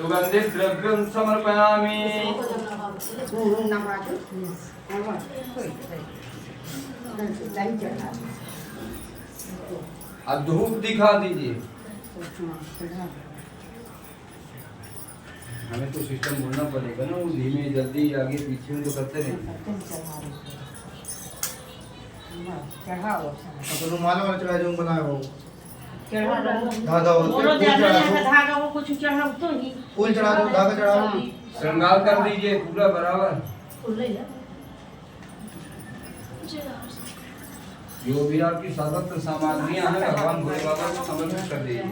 सुगंधित द्रव्यं समर्पयामि। अब धूप दिखा दीजिए। हमें तो सिस्टम बोलना पड़ेगा ना, वो धीमे जल्दी आगे पीछे तो करते नहीं। तो रुमाल वाला चढ़ा जो बनाया वो धागा वो कुछ चढ़ा तो ही फूल चढ़ा दो, धागा चढ़ा दो, श्रृंगार कर दीजिए पूरा बराबर। जो भी आपकी सर्वत्र सामग्रियां हैं भगवान भोले बाबा को समर्पित कर दीजिए।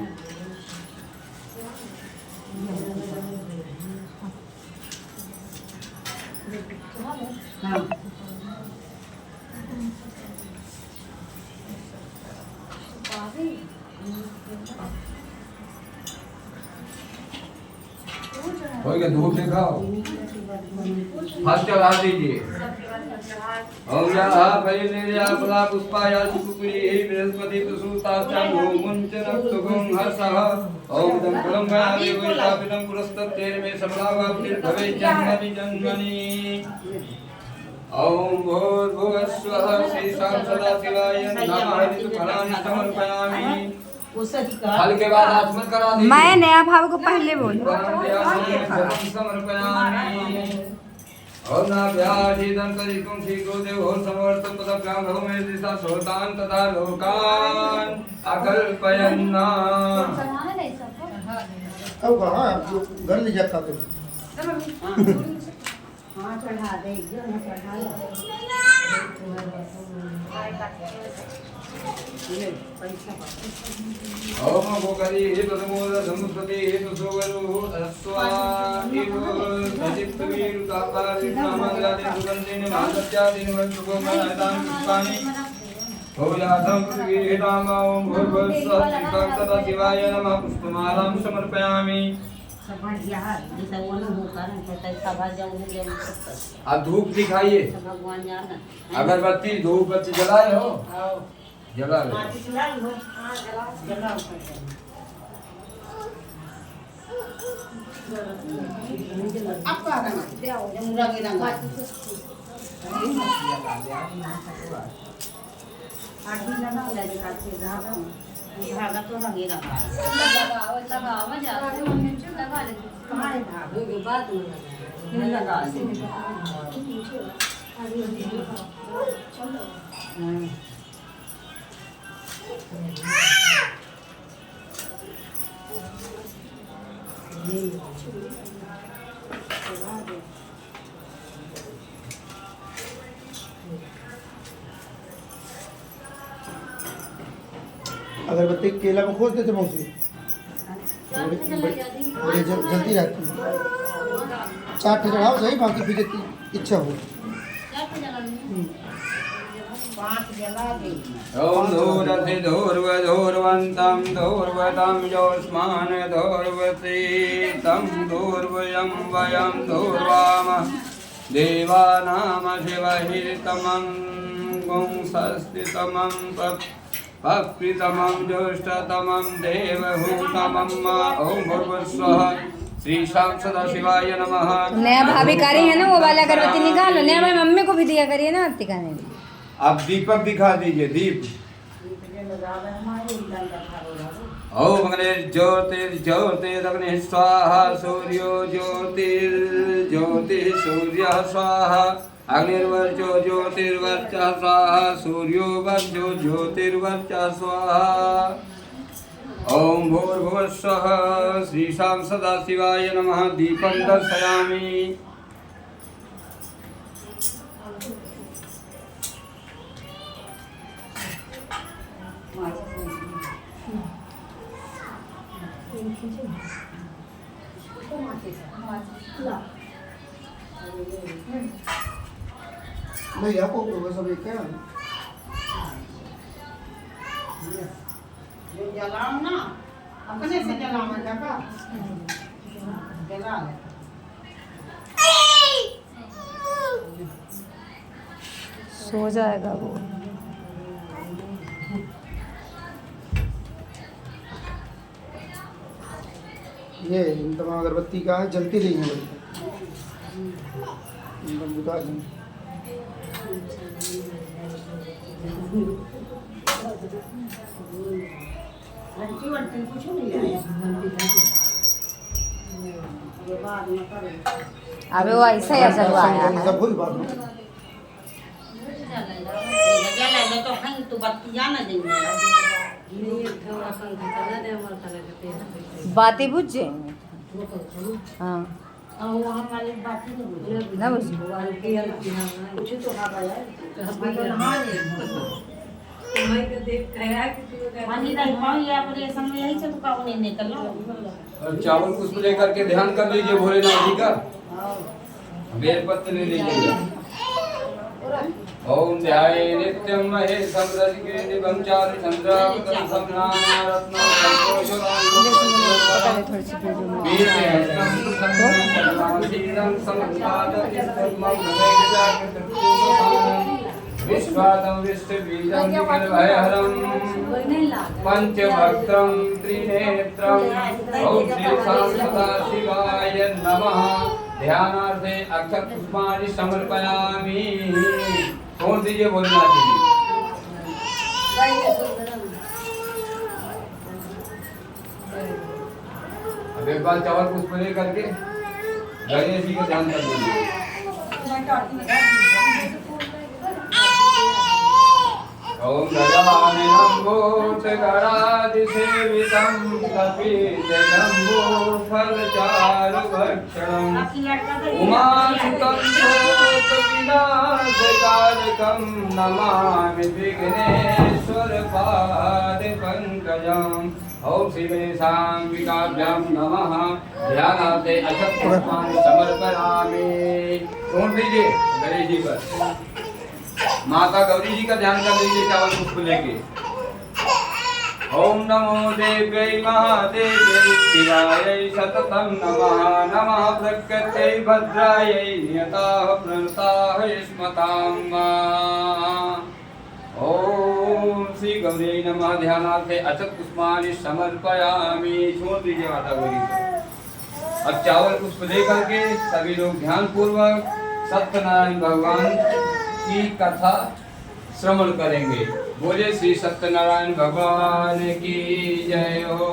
हो गया, धूप दिखाओ, हाथ चढ़ा दीजिए। ओम या फैले फला पुष्पाया सुकुली बृहस्पति प्रसूतास्तं मुंचन सुगुं हर्षः। ओम दं फलं गावे वैतापिनं पुरस्तत्तेन मे सबलावाप्तिर्भवे जन्मनि जन्मनि। ओम भूर्भुवस्वः श्रीशां सदाशिवाय नमः। फलानि समर्पयामि। फल के बाद आचमन करा दीजिए। मैं नया भाव को पहले बोल समर्पयामि। और ना व्याधिदं कलिकुं श्रीगुरुदेव हो समर्थं पदभ्यां भव मे दिशा सोतान् तथा लोकान् अकल्पयन्ना। अब कहाँ है? घर ले जाता तो हाँ चढ़ा दे जो ना चढ़ा ओम भोगरी हे प्रमोद समुद्रते हे सुसोवरु अस्वादिव सचित्तवीर कापारि नामग्रादे सुगंधिन मातत्यादीन वंशुगोमनादान पुष्पाणि भोयासं पृथ्वीहेताम। ओम भूर्भुवस्सुः श्रीशां सदाशिवाय नमः। पुष्पमालां समर्पयामि। अब धूप दिखाइए। भगवान जाना अगरबत्ती धूप बत्ती जलाए हो? जला लो। धागा तो लगे रहा लगाओ मजा लगा ले तुम्हारे धागे के बाद में लगा दे अगरबत्ती केला में खोल देते मौसी, बड़ी जलती रहती है। 4 ठे चढ़ाओ सही, बाकी फिर जितनी इच्छा हो। 5 जला दे। ओम धूरति धूर्वधूर्वन्तं धूर्वतं योऽस्मान् धूर्वति तं धूर्वयं वयं धूर्वामः देवानामशिवहितमं गुंसस्तितमं पप्रितमं ज्येष्ठतमं देवहूतमं। ओम भूर्भुवस्सुः श्रीशां सदाशिवाय नमः। नया भाभिकारी है ना, वो वाला अगरबत्ती निकालो। नया भाई मम्मी को भी दिया करिए ना आरती करने में। अब दीपक दिखा दीजिए। दीप ओम अग्नि ज्योतिर्ज्योतिरग्निः स्वाहा सूर्यो ज्योतिर्ज्योतिः सूर्यः स्वाहा अग्निर्वर्चो ज्योतिर्वर्चः स्वाहा सूर्यो वर्चो ज्योतिर्वर्चः स्वाहा। ओम भूर्भुवस्सुः श्रीशां सदाशिवाय नमः। दीपं दर्शयामि। नहीं आपको सब एक है। जलाओ ना, अपने से जलाओ काका, जला ले। सो जाएगा वो। ये एकदम अगरबत्ती का है, जलती नहीं है एकदम बुझा नहीं। लड़की वड़की कुछ नहीं है बाद में करे अबे वो ऐसा ही असर आया है। सब हुई बात में। जला दे तो कहीं तू बत्तियां ना देंगे बातें बुझ जाएंगे। हाँ वहाँ वाली बात ही नहीं ना बुझ कुछ तो खाता है पानी का पानी या ऑपरेशन में यही से तो काम नहीं निकल और चावल पुष्प लेकर के ध्यान कर लीजिए भोलेनाथ जी का। बेलपत्र ले लीजिएगा। ओम ध्याये नित्यं महेशं रजके दिवं चारु चंद्रावतं समनाना रत्नं संतोषं थोड़ी सी वीडियो में वीरहस्तं सुसंगं समपादति सर्वं भवेजागृतं विश्वातं विष्टबीजं निर्भयहरं पंचवक्त्रं त्रिनेत्रं ओम श्री सदाशिवाय नमः। ध्यानार्थे अक्षत पुष्पाणि समर्पयामि। कौन दीजिए भोलेनाथ जी। अब एक बार चावल पुष्प ले करके गणेश जी का ध्यान कर लीजिए। ओम गजाननं भूतगणाधिसेवितं कपिजम्बो फलचारुभक्षणम् उमासुतं शोकविनाशकारकं नमामि विघ्नेश्वरपादपङ्कजम्। ओम श्रीगणेशाम्बिकाभ्यां नमः। ध्यानार्थे अक्षत पुष्पाणि समर्पयामि। कौन दीजिए गणेश जी पर। माता गौरी जी का ध्यान कर लीजिए चावल पुष्प लेके। ओम नमो देव्यै महादेव्यै शिवायै सततं नमः। नमः प्रकृत्यै भद्रायै नियताः प्रणताः स्मतां मा। ओम श्री गौरी नमः। ध्यानार्थे अक्षत पुष्पाणि समर्पयामि। छोड़ दीजिए माता गौरी को। अब चावल पुष्प लेकर के सभी लोग ध्यान पूर्वक सत्यनारायण भगवान की कथा श्रवण करेंगे। बोले श्री सत्यनारायण भगवान की जय हो।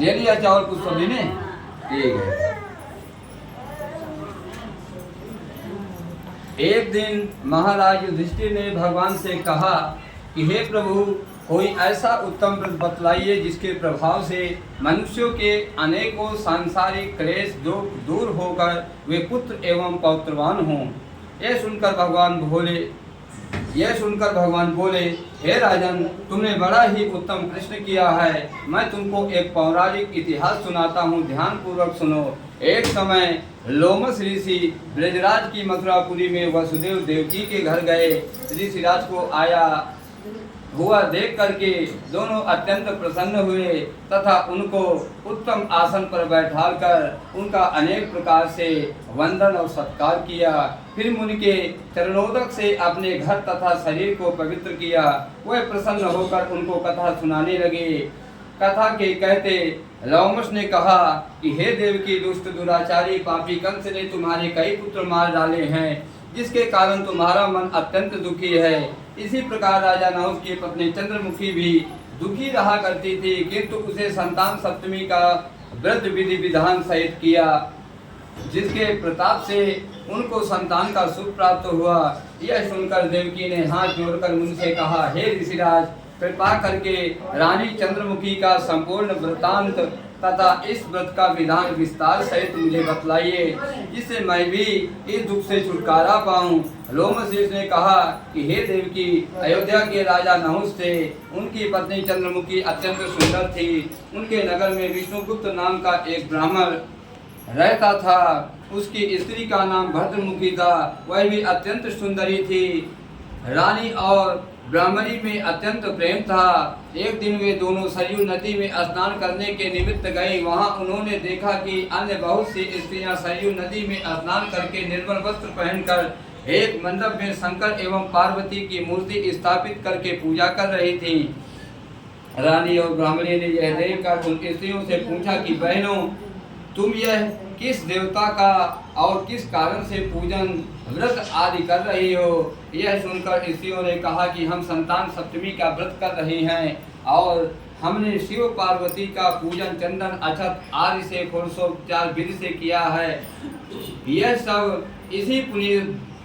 ले लिया चावल पुष्प ने। ठीक है। एक दिन महाराज युधिष्ठिर ने भगवान से कहा कि हे प्रभु, कोई ऐसा उत्तम व्रत बतलाइए जिसके प्रभाव से मनुष्यों के अनेकों सांसारिक क्लेश दूर होकर वे पुत्र एवं पौत्रवान हों। यह सुनकर भगवान बोले, हे राजन, तुमने बड़ा ही उत्तम प्रश्न किया है। मैं तुमको एक पौराणिक इतिहास सुनाता हूँ, ध्यान पूर्वक सुनो। एक समय लोमस ऋषि ब्रजराज की मथुरापुरी में वसुदेव देवकी के घर गए। ऋषिराज को आया हुआ देख करके दोनों अत्यंत प्रसन्न हुए तथा उनको उत्तम आसन पर बैठाकर उनका अनेक प्रकार से वंदन और सत्कार किया। फिर मुनि के चरणोदक से अपने घर तथा शरीर को पवित्र किया। वह प्रसन्न होकर उनको कथा सुनाने लगे। कथा के कहते लोमस ने कहा कि हे देवकी, दुष्ट दुराचारी पापी कंस ने तुम्हारे कई पुत्र मार डाले हैं, जिसके कारण तुम्हारा मन अत्यंत दुखी है। इसी प्रकार राजा नहुष की पत्नी चंद्रमुखी भी दुखी रहा करती थी, किंतु उसे संतान सप्तमी का व्रत विधि विधान सहित किया, जिसके प्रताप से उनको संतान का सुख प्राप्त हुआ। यह सुनकर देवकी ने हाथ जोड़कर मुनि से कहा, हे ऋषिराज, कृपा करके रानी चंद्रमुखी का संपूर्ण वृत्तांत तथा इस व्रत का विधान विस्तार सहित मुझे बतलाइए, जिससे मैं भी इस दुख से छुटकारा पाऊं। लोमस ने कहा कि हे देवकी, अयोध्या के राजा नहुष थे। उनकी पत्नी चंद्रमुखी अत्यंत सुंदर थी। उनके नगर में विष्णुगुप्त नाम का एक ब्राह्मण रहता था। उसकी स्त्री का नाम भद्रमुखी था। वह भी अत्यंत सुंदरी थी। रानी और ब्राह्मणी में अत्यंत प्रेम था। एक दिन वे दोनों सरयू नदी में स्नान करने के निमित्त गए। वहां उन्होंने देखा कि अन्य बहुत सी स्त्रियां सरयू नदी में स्नान करके निर्मल वस्त्र पहनकर एक मंडप में शंकर एवं पार्वती की मूर्ति स्थापित करके पूजा कर रही थी। रानी और ब्राह्मणी ने यह देखकर उन स्त्रियों से पूछा कि बहनों, तुम यह किस देवता का और किस कारण से पूजन व्रत आदि कर रही हो? यह सुनकर स्त्रियों ने कहा कि हम संतान सप्तमी का व्रत कर रहे हैं और हमने शिव पार्वती का पूजन चंदन अक्षत आदि से षोडशोपचार विधि से किया है। यह सब इसी पुण्य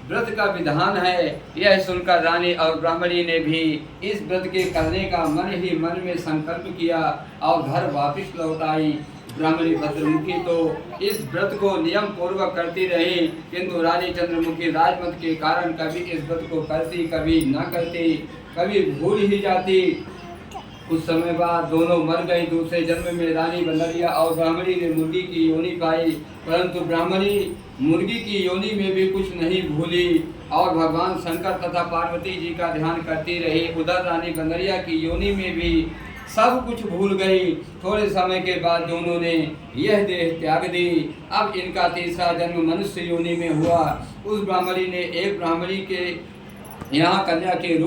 व्रत का विधान है। यह सुनकर रानी और ब्राह्मणी ने भी इस व्रत के करने का मन ही मन में संकल्प किया और घर वापस लौट आई। ब्राह्मणी भद्रमुखी तो इस व्रत को नियम पूर्वक करती रही, किंतु रानी चंद्रमुखी राजमत के कारण कभी इस व्रत को करती, कभी न करती, कभी भूल ही जाती। कुछ समय बाद दोनों मर गई। दूसरे जन्म में रानी बंदरिया और ब्राह्मणी ने मुर्गी की योनि पाई, परंतु ब्राह्मणी मुर्गी की योनि में भी कुछ नहीं भूली और भगवान शंकर तथा पार्वती जी का ध्यान करती रही। उधर रानी बंदरिया की योनि में भी सब कुछ भूल गई। थोड़े समय के बाद दोनों ने यह देह त्याग दी। अब इनका तीसरा जन्म मनुष्य योनि में हुआ। उस ब्राह्मणी ने एक ब्राह्मणी के यहाँ कन्या के रूप